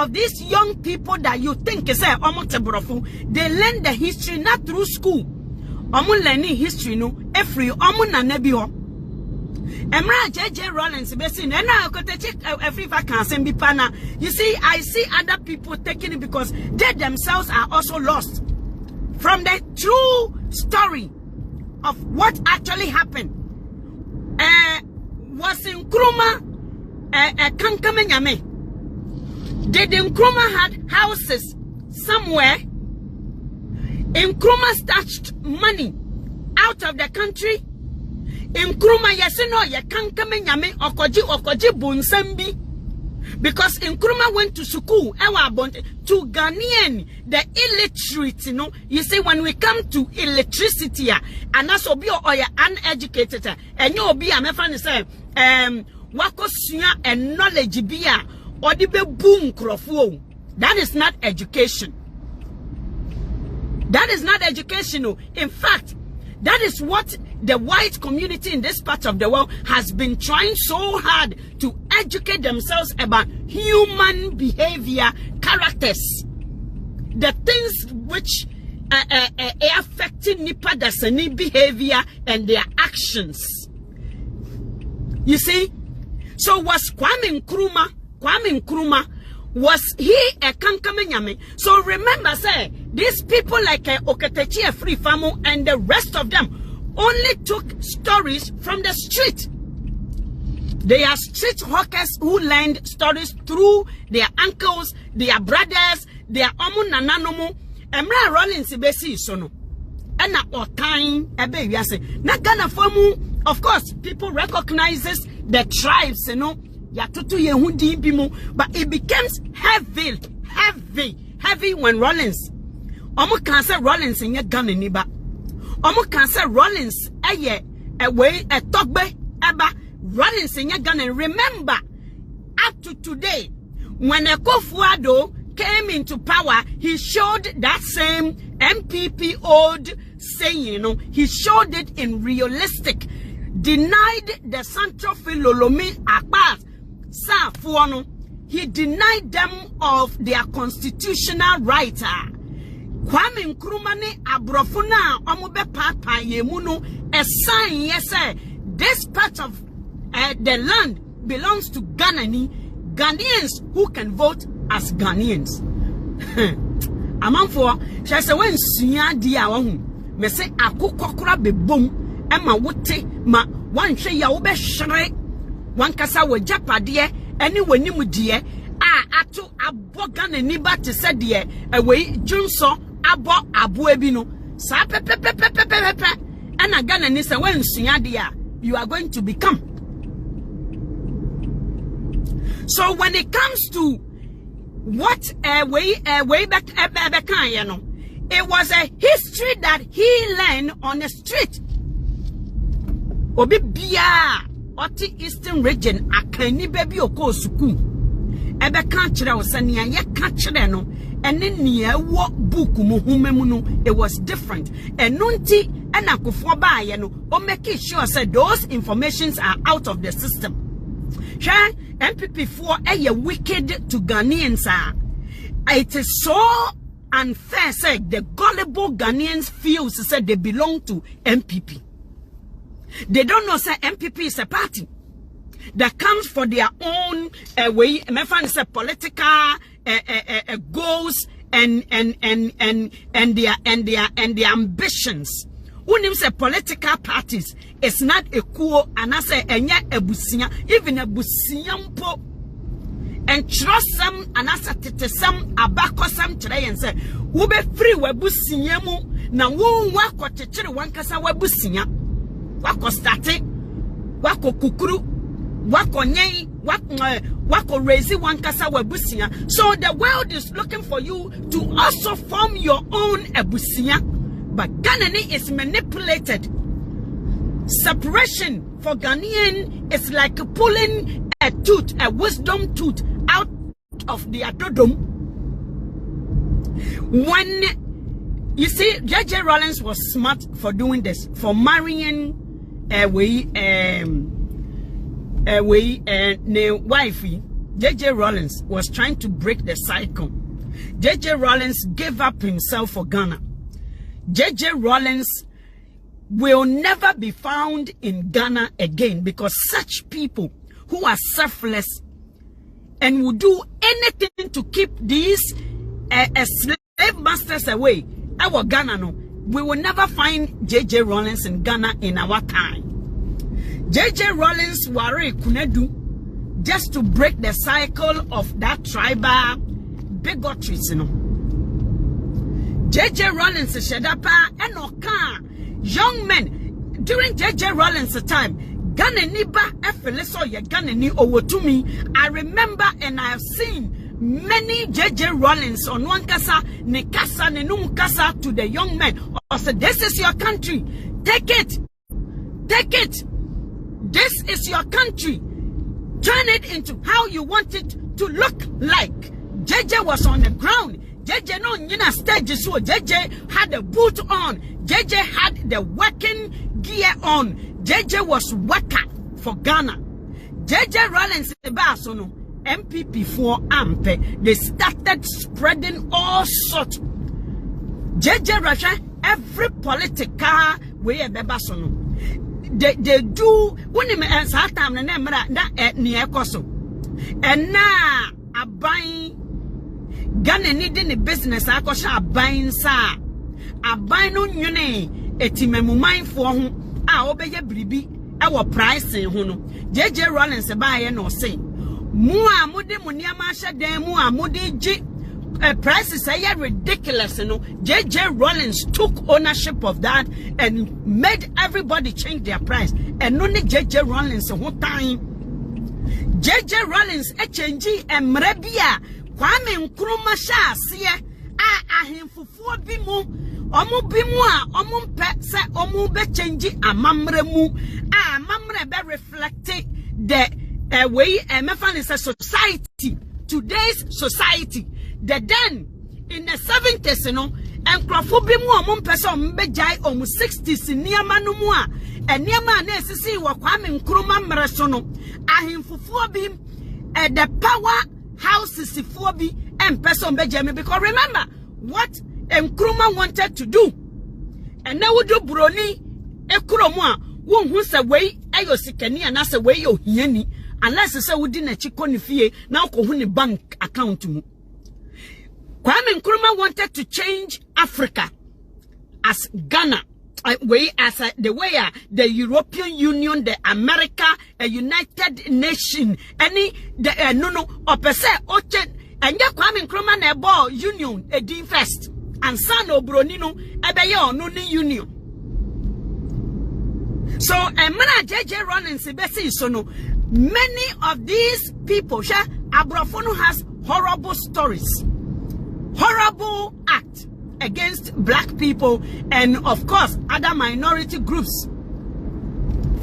of these young people that you think is they learn the history not through school. Learning history no every na nebi ho. Emra JJ Rollins besin and now Okatakyie Afrifa can send be pana. You see, I see other people taking it because they themselves are also lost from the true story of what actually happened. Was in Nkrumah Kankame Nyame. Did Nkrumah had houses somewhere? Nkrumah stashed money out of the country. Nkrumah yesino ye Kankame Nyame okoji bunsembi. Because Nkrumah went to school to Ghanaian, the illiterate, you know. You see, when we come to electricity, and that's obi or you're uneducated, and you be a friend say, wako suya and knowledge biya or the boom crofo. That is not education. That is not educational. In fact, that is what the white community in this part of the world has been trying so hard to educate themselves about human behavior, characters, the things which affecting Nipa Dasani behavior and their actions. You see? So was Kwame Nkrumah, was he a Kankame Nyame? So remember, say, these people like Okatakyie Afrifa and the rest of them only took stories from the street. They are street hawkers who learned stories through their uncles, their brothers, their nananomo. Emra Rollins besi sono. And na time ebe yase. Na Ghana formu, of course, people recognizes the tribes, you know. Yatutu yehudi bimu, but it becomes heavy when Rollins. Omo can say Rollins in your Ghana niba. Omo can say Rollins a togbe eba Rollins in your Ghana. Remember, up to today, when Akufo-Addo came into power, he showed that same MPP old saying, you know, he showed it in realistic, denied the Central Philolomi Akpas. He denied them of their constitutional right. Kwame Nkrumah ne abrofuna omobe papa yemuno a sign yes this part of the land belongs to Ghanaians who can vote as Ghanaians. Amanfo she say when suya dia wo hu me say akokokora bebom e ma wote ma wanhwe ya wo be hwere wankasa wo japade ene wanim die ato abogana ni ba te se de we junso abo aboa bi no sa pepepepepepepe ena Ghana ni se when suya dia you are going to become. So when it comes to what way back you know, it was a history that he learned on the street. Obi bia oti Eastern region akani baby oko suku ebe kan kire wo sania ye ka kire no ene nia wo book mu humemu no it was different enunti ena kofo ba ye no o make sure say those informations are out of the system. MPP4 a wicked to Ghanaians. It is so unfair. Say the gullible Ghanaians feel say they belong to MPP. They don't know say MPP is a party that comes for their own way. Say political goals and their ambitions. When say political parties, it's not a cool and I say enya ebusia, even a busiampo, and trust them and I say some abako some today and say we be free we busiamu na wo wako chechere wankasa we busia wako starte wako kukuru wako nyei wako raise wankasa we busia. So the world is looking for you to also form your own ebusia. But Ghanaian is manipulated. Separation for Ghanaian is like pulling a tooth, a wisdom tooth, out of the adodom. When you see, JJ Rollins was smart for doing this, for marrying wifey J.J. Rawlings was trying to break the cycle. J.J. Rawlings gave up himself for Ghana. J.J. Rawlings will never be found in Ghana again, because such people who are selfless and will do anything to keep these slave masters away, our Ghana, no, we will never find J.J. Rawlings in Ghana in our time. J.J. Rawlings ware kunedu just to break the cycle of that tribal bigotry, you know. J.J. Rawlings shedapa and oka young men during J.J. Rawlings' time. Ghana niba efeleso ye Ghana ni owotumi. I remember and I have seen many J.J. Rawlings on one kasa ne kasa ne num kasa to the young men. Or say, this is your country. Take it. Take it. This is your country. Turn it into how you want it to look like. J.J. was on the ground. J.J. no nyina stage so J.J. had a boot on. J.J. had the working gear on. J.J. was worker for Ghana. J.J. Rawlings no MPP for Ampe. They started spreading all sorts. J.J. Russia, every political way a bebasono. They do when me answer time na mra na near koso. And now a buying Ghana needing a business akosha buying sa. A buying no nyune etimemu mind for whom a obeye bribi our pricing hono. J.J. Rawlings buy no say. Mua mudi muniama shade mua mudi ji prices are ridiculous, you know. J.J. Rawlings took ownership of that and made everybody change their price. And only J.J. Rawlings whole time. J.J. Rawlings change and mrebia Kwame Nkrumah sha sie ahemfufuo bi mu omu bi mu a omu mpe se omu be change amamre mu amamre be reflect the way a society, today's society. The then in the 70s, you know, and Crawford more person bejai 60s near Manumua and near Manesi wa Kwame Nkrumah Marasono. Ahim for him at the powerhouse is for be and person bejame, because remember what Nkrumah wanted to do. And now we do Broni Ekromwa won't who's away Ayosikani and as away yo hieni unless it's a within a chikoni fee now kohuni bank account to mu. Kwame Nkrumah wanted to change Africa as Ghana, the way the European Union, the America, a United Nation, any no opese ochen and ya Kwame Nkrumah na ball union a din first and san obronino ebeye no ni union. So emana J.J. Rawlings besi so no many of these people Abrafono has horrible stories. Horrible act against black people and of course other minority groups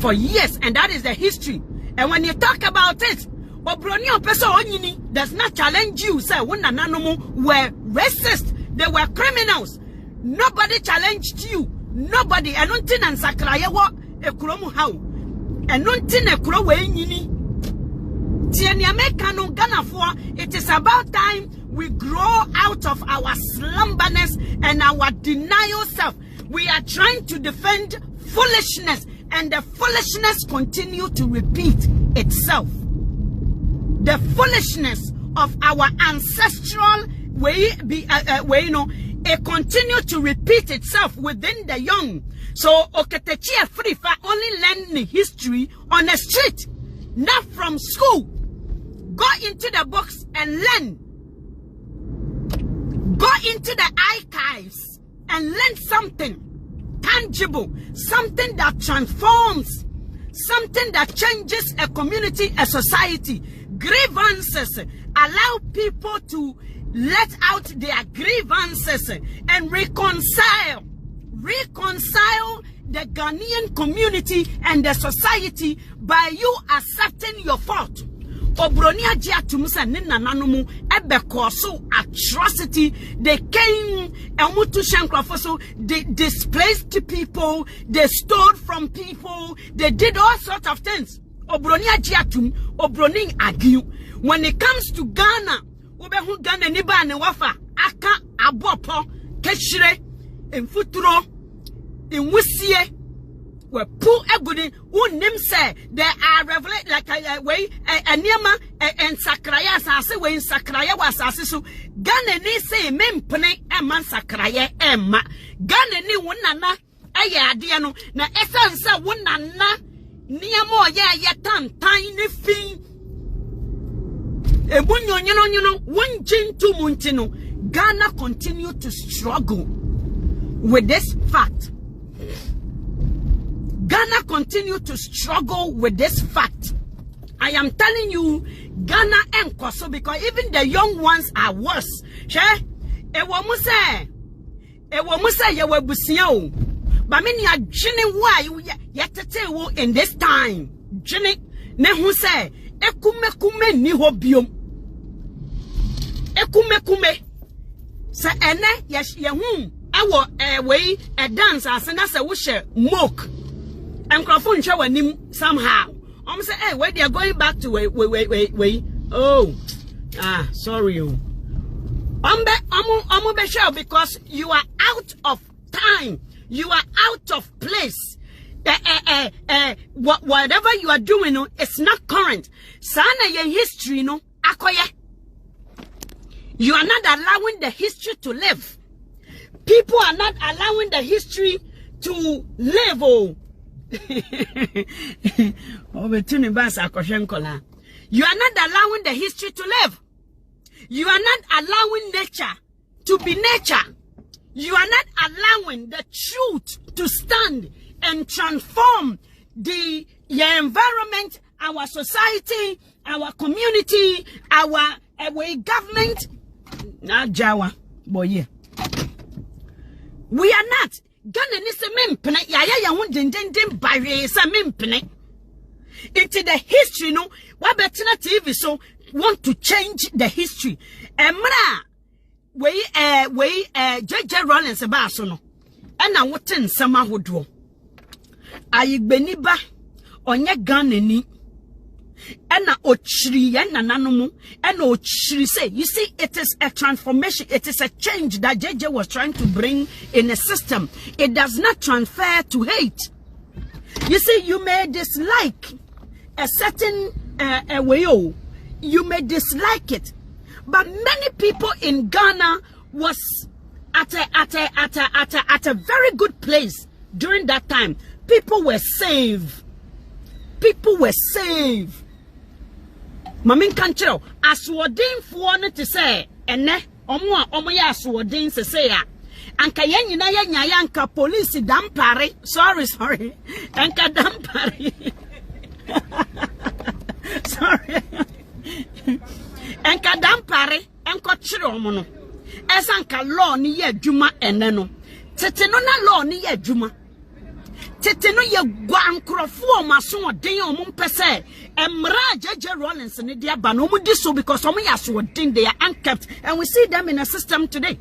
for years, and that is the history. And when you talk about it, Obronio Peso Onyini does not challenge you. Say when Nanomo were racist, they were criminals. Nobody challenged you. Nobody. And until and Sakrayawa Ekromu how. And until Ekrowe Nyini. It is about time we grow out of our slumberness and our denial self. We are trying to defend foolishness, and the foolishness continue to repeat itself. The foolishness of our ancestral way, it continue to repeat itself within the young. So Okatakyie Afrifa only learn the history on the street, not from school. Go into the books and learn. Go into the archives and learn something tangible, something that transforms, something that changes a community, a society. Grievances, allow people to let out their grievances and reconcile the Ghanaian community and the society by you accepting your fault. Obronia Jiatumsa Nina Nanumu Ebekoso atrocity. They came and Mutu Shankrafoso, they displaced people, they stole from people, they did all sorts of things. obroni agiatum, obroni agiu. When it comes to Ghana, ubehu Ghana niba ne wafa aka abopo keshire infuturo inwusie we pull egudi unim say there are revelate like a way eniema and sakraya asase we in sakraya wasase so Ghana ni say mempene e man sakraya emma Ghana ni wonana eye ade no na esansa wonana niamo ye tantan ne fin ebunyo wonjintu muntino. Ghana continue to struggle with this fact. Ghana continue to struggle with this fact. I am telling you, Ghana and Koso, because even the young ones are worse. She, ewo muse yewe busiyo. But many are jini why yetete wo in this time. Jini ne hu se ekume ni ho biom. Ekume. Sa ene yehu awo we a dance as na se wo she mock. Microphone show nim somehow. Say, hey, wait, they are going back to wait. Oh, sorry. Because you are out of time. You are out of place. Whatever you are doing, it's not current. Sana your history, no, akoye. You are not allowing the history to live. People are not allowing the history to live. Oh. You are not allowing the history to live. You are not allowing nature to be nature. You are not allowing the truth to stand and transform the environment, our society, our community, our government. We are not. Ghana ni se mempene ya ho dendenden bare se mempene into the history no wa betina TV so want to change the history emra we JJ Rollins ba so no e na wote nsem ahodo ayigbeni ba onye Ghana ni ena ochiri ya nananom ena ochiri say you see it is a transformation, it is a change that JJ was trying to bring in a system. It does not transfer to hate. You see, you may dislike a certain way, you may dislike it, but many people in Ghana was at a very good place during that time. People were saved. Mamin kanchero aswodin fo no te say ene omo ya aswodin se say a anka yen nyina ya nya ya anka police dampare sorry anka dampare sorry anka dampare enko chire omo no esanka law ni ye adwuma ene no tete no na law ni ye adwuma tete no ye gwa nkrofo o maso den o mo pese emra JJ Rollins ni dia ba no mo di so because some ya so den they are unkept, and we see them in a system today.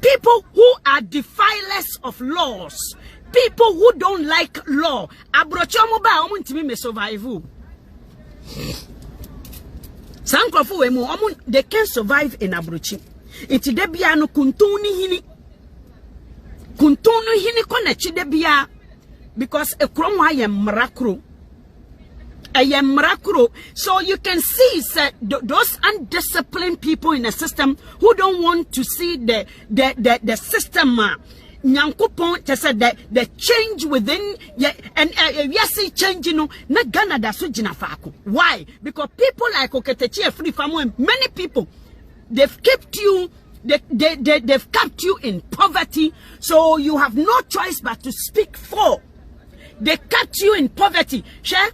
People who are defilers of laws, people who don't like law, abrocho mo ba o mo ntimi me survive. Some nkrofo we mo they can survive in abrochi. Iti de bia no kuntuni hini kona chi de bia. Because a kromwa ye mrakro. So you can see that those undisciplined people in the system who don't want to see the system nyankopon te said that the change within and yes change no na Ghana da so gina faako. Why? Because people like Okatakyie Afrifa, many people, they've kept you they've kept you in poverty, so you have no choice but to speak for. They kept you in poverty. Share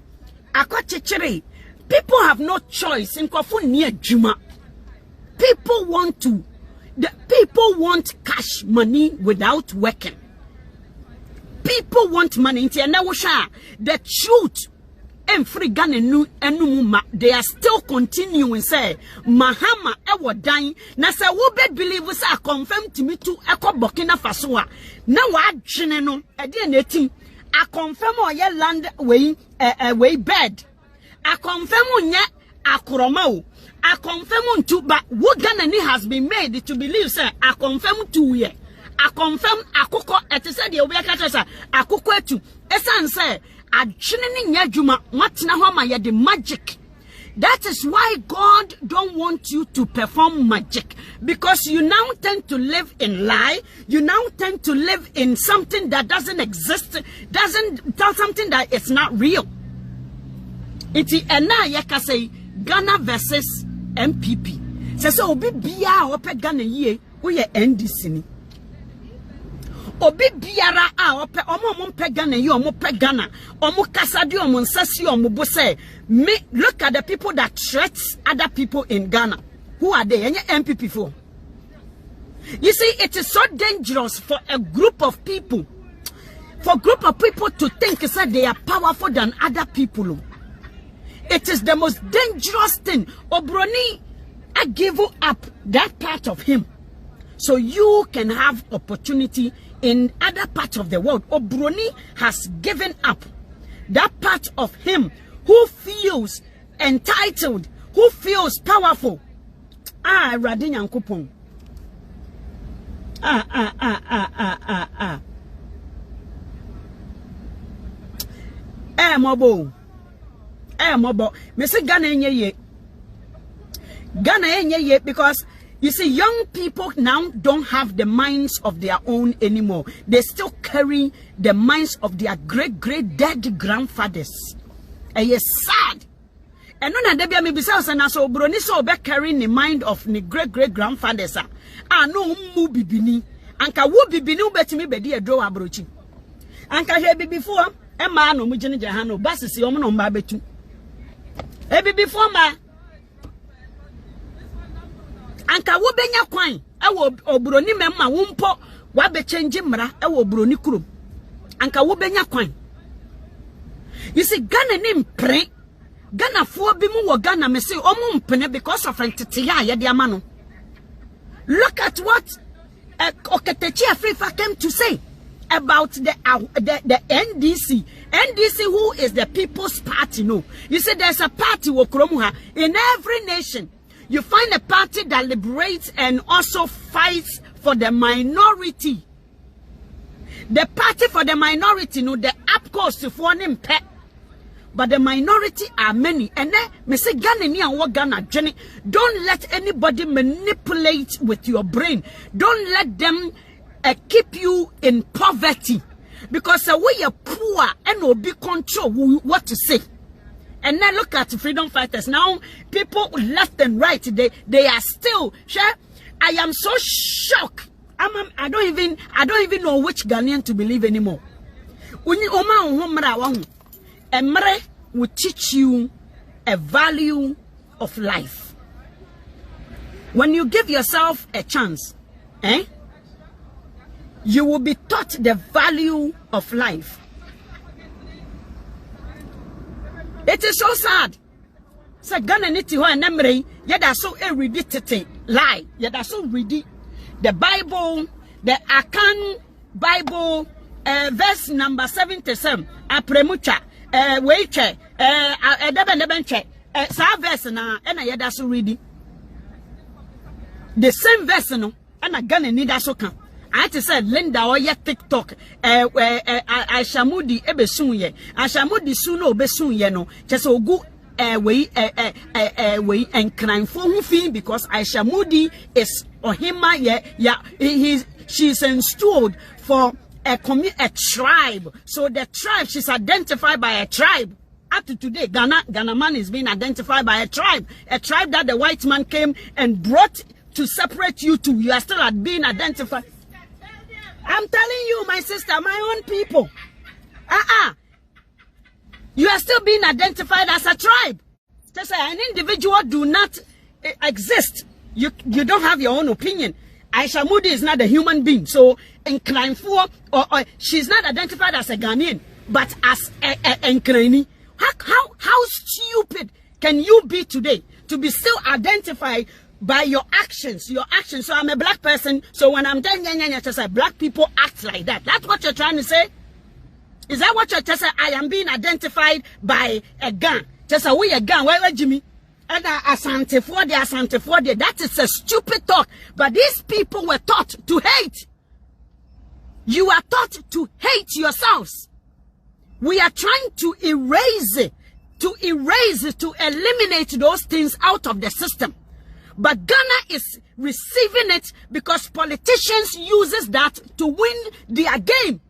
Akotechiri. People have no choice in Kofu near Juma. People want cash money without working. People want money. The truth and free Ghana enumuma, they are still continuing say Mahama ewo dying. Na say wo be believe say confirm to me to Eko Burkina Faso. Na wa adwene no e de na etim I confirm or ye land way bed. I confirm on ye akromao. I confirm to but what Ghana has been made to believe, sir. I confirm to ye. I confirm akoko etese de obi akata sa akoko etu esan say adwene nya dwuma watena ho ma ye the magic. That is why God don't want you to perform magic, because you now tend to live in lie. You now tend to live in something that doesn't exist, doesn't tell something that is not real. Iti ena yeka say Ghana versus MPP. Say so obi bia ope Ghana ye wo ye NDC ni. Obi biara a ope omo pe Ghana ye omo pe Ghana omo kasadi omo nsasi omo bo say me look at the people that threats other people in Ghana. Who are they? Any MPP for? You see, it is so dangerous for a group of people to think that they are powerful than other people. It is the most dangerous thing. Obroni, I give up that part of him so you can have opportunity in other parts of the world. Obroni has given up that part of him who feels entitled, who feels powerful. Radin Yankupon. Mobo. Me say Ghana enye ye because you see, young people now don't have the minds of their own anymore. They still carry the minds of their great dead grandfathers. And it's sad. And none of them be so so brony so be carrying the mind of the great grandfathers. No mu bibini. Anka wo bibini ubetimi bedi e draw abrochi. Anka he before e ma no mu gene jahano basisi omo no mba betu. E before ma anka wo benya kwan e wo obroni memma wo mpo wa be change mra e wo obroni kurum. Anka wo benya kwan. You see, Ghana name pre Ghana for bimu wo Ghana me say omo mpene because of entity ya de amano. Look at what Okatakyie Afrifa came to say about the NDC. NDC, who is the People's Party, no. You see, there's a party in every nation. You find a party that liberates and also fights for the minority. The party for the minority, no, the up coast to one impact. But the minority are many. And then, me say Ghana and what Ghana Jenny. Don't let anybody manipulate with your brain. Don't let them keep you in poverty. Because we are poor and will be control what to say. And then look at freedom fighters. Now, people left and right, they are still. I am so shocked. I don't even know which Ghanaian to believe anymore. Emre will teach you a value of life. When you give yourself a chance, you will be taught the value of life. It is so sad. So Ghana niti ho enemre yeda so ereditete lie. Yeda so ready the Bible, the Akan Bible, verse number 77. Apremucha. Weiche, Edebenche, verse na yeda so ready. The same verse no, and a gun need a soka. I had to say, Linda or yet TikTok, I shamudi ebesun ye, I shamudi suno besun ye no, just so go way and crime for fee because I shamudi is or him she's installed for a tribe. So the tribe, she's identified by a tribe. Up to today, Ghana man is being identified by a tribe that the white man came and brought to separate you two. You are still being identified. I'm telling you, my sister, my own people. You are still being identified as a tribe. Just an individual do not exist. You don't have your own opinion. Aisha Moody is not a human being. So in crime for or she's not identified as a Ghanaian, but as a Nkrani. How stupid can you be today to be still identified by your actions? So I'm a black person. So when I'm telling you, just like black people act like that. That's what you're trying to say. Is that what you're saying? I am being identified by a gun. Just a way a gun. Where Jimmy? And Asante for the. That is a stupid talk. But these people were taught to hate. You are taught to hate yourselves. We are trying to erase, to eliminate those things out of the system. But Ghana is receiving it because politicians uses that to win their game.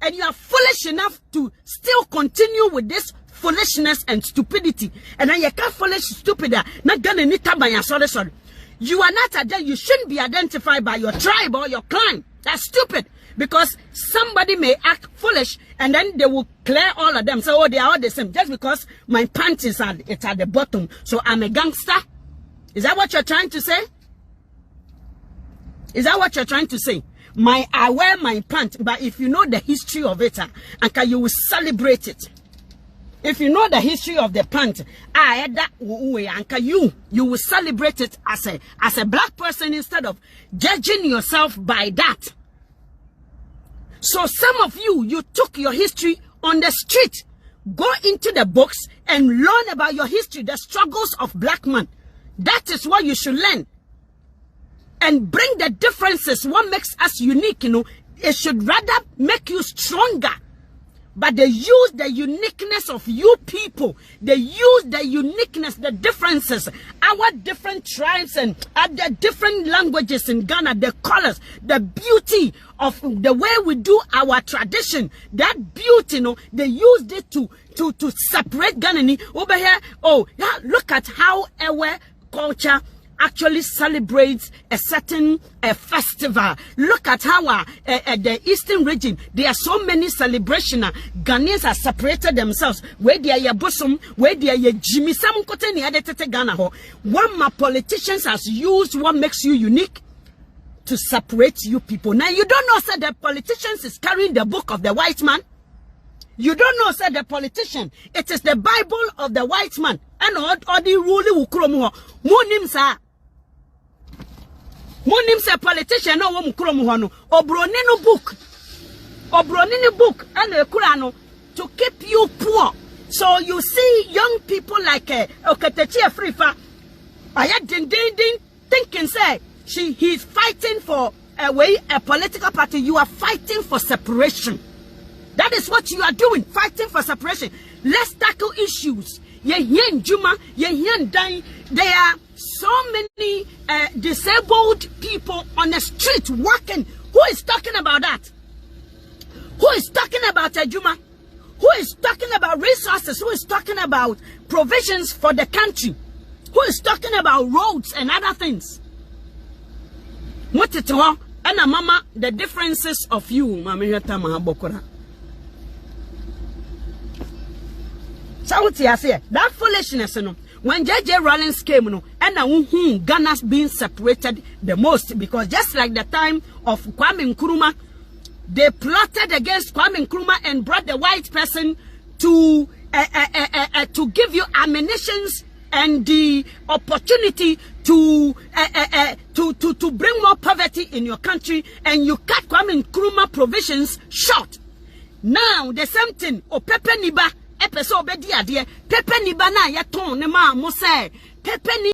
And you are foolish enough to still continue with this foolishness and stupidity. And then you can't foolish stupid. Not Ghana need to sorry. You are not you shouldn't be identified by your tribe or your clan. That's stupid. Because somebody may act foolish and then they will clear all of them. So, oh, they are all the same. Just because my pants is at the bottom. So I'm a gangster. Is that what you're trying to say? Is that what you're trying to say? I wear my pants, but if you know the history of it, you will celebrate it. If you know the history of the pant, you will celebrate it as a black person instead of judging yourself by that. So some of you took your history on the street. Go into the books and learn about your history, the struggles of black men. That is what you should learn. And bring the differences. What makes us unique, it should rather make you stronger. But they use the uniqueness of you people. They use the uniqueness, the differences. Our different tribes and the different languages in Ghana, the colors, the beauty of the way we do our tradition. That beauty, they used it to separate Ghana. Over here, oh, yeah, look at how our culture actually celebrates a certain festival. Look at how the Eastern region, there are so many celebrations. Ghanaians have separated themselves. Where they are bosom, where they are Jimmy, some kote ni adetete Ghana ho. What my politicians has used, what makes you unique, to separate you people. Now you don't know, sir, the politicians is carrying the book of the white man. You don't know, sir, the politician. It is the Bible of the white man. And all the ruling ukromo. Munim sir. Munim se politician no wo mkromo ho no. Obronino book. Obronino book and kurano to keep you poor. So you see young people like Okatakyie Afrifa. Aya ding thinking say he's fighting for a political party. You are fighting for separation. That is what you are doing, fighting for separation. Let's tackle issues. There are so many disabled people on the street walking. Who is talking about that? Who is talking about Juma? Who is talking about resources? Who is talking about provisions for the country? Who is talking about roads and other things? What it was? And mama, the differences of you, Mama. So that foolishness, when J.J. Rollins came, and Ghana's being separated the most, because just like the time of Kwame Nkrumah, they plotted against Kwame Nkrumah and brought the white person to give you ammunitions and the opportunity to bring more poverty in your country, and you cut Kwame Nkrumah provisions short. Now the same thing, Pepe Niba. Episode be dear, Pepe Niba na ya ton ne ma mo say Pepe